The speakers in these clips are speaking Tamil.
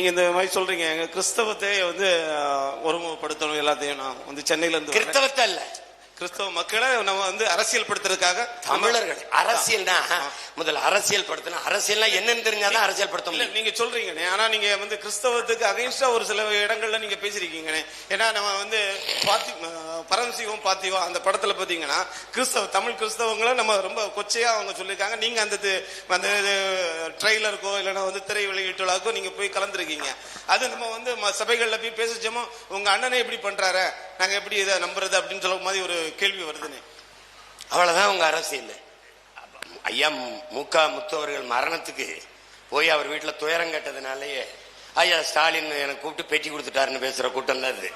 நீங்க இந்த மாதிரி சொல்றீங்க எங்க கிறிஸ்தவத்தை வந்து ஒருமுகப்படுத்தணும் எல்லாத்தையும். நான் வந்து சென்னையில இருந்து கிறிஸ்தவத்தை இல்ல, கிறிஸ்தவ மக்களை நம்ம வந்து அரசியல் படுத்துறதுக்காக தமிழர்கள் அரசியல்னா முதல்ல அரசியல் படுத்தணும். அரசியல்னா என்னன்னு தெரிஞ்சாதான் அரசியல் படுத்த முடியும். நீங்க சொல்றீங்கண்ணே, ஆனா நீங்க வந்து கிறிஸ்தவத்துக்கு அகைன்ஸ்டா ஒரு சில இடங்கள்ல நீங்க பேசிருக்கீங்கண்ணே. ஏன்னா நம்ம வந்து பரமசிவம் பாத்திவா அந்த படத்துல பாத்தீங்கன்னா தமிழ் கிறிஸ்தவங்களை நம்ம ரொம்ப கொச்சையா அவங்க சொல்லியிருக்காங்க. நீங்க அந்த ட்ரெய்லருக்கோ இல்லைன்னா வந்து திரை வெளியீட்டுலாக்கோ நீங்க போய் கலந்துருக்கீங்க. அது நம்ம வந்து சபைகள்ல போய் பேசிச்சோமோ உங்க அண்ணனை எப்படி பண்றாரு, நாங்க எப்படி இதை நம்புறது அப்படின்னு சொல்ல மாதிரி ஒரு கேள்வி வருதுன்னு. அவ்வளவுதான் உங்க அரசியல். ஐயா முக முத்து அவர்கள் மரணத்துக்கு போய் அவர் வீட்டுல துயரம் கேட்டதுனாலயே ஐயா ஸ்டாலின் எனக்கு கூப்பிட்டு பேட்டி கொடுத்துட்டாருன்னு பேசுற கூட்டம் தான் அது.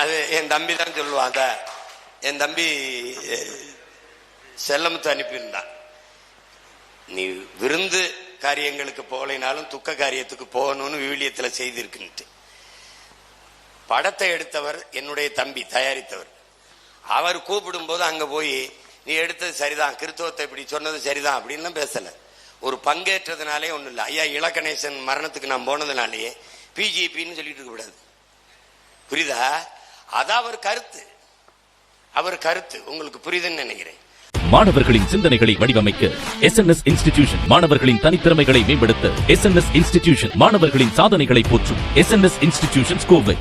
அது என் தம்பி தான் சொல்லுவான். அத என் தம்பி செல்லமுத்து அனுப்பியிருந்தான். நீ விருந்து காரியங்களுக்கு போகலைனாலும் துக்க காரியத்துக்கு போகணும்னு விவிலியத்துல செய்திருக்குன்ட்டு. படத்தை எடுத்தவர் என்னுடைய தம்பி, தயாரித்தவர். அவர் கூப்பிடும் போது அங்க போய் நீ எடுத்தது சரிதான், கிறிஸ்தவத்தை இப்படி சொன்னது சரிதான் அப்படின்னு பேசல. ஒரு பங்கேற்றதுனாலே ஒண்ணு இல்லை. ஐயா இலக்கணேசன் மரணத்துக்கு நான் போனதுனாலேயே பிஜேபின்னு சொல்லிட்டு இருக்க கூடாது, புரியுதா? அதான் அவர் கருத்து, அவர் கருத்து உங்களுக்கு புரியுதுன்னு நினைக்கிறேன். மாணவர்களின் சிந்தனைகளை வடிவமைக்க SNS இன்ஸ்டிடியூஷன், மாணவர்களின் தனித்திறமைகளை மேம்படுத்த SNS இன்ஸ்டிடியூஷன், மாணவர்களின் சாதனைகளை போற்றும் SNS இன்ஸ்டிடியூஷன் கோவை.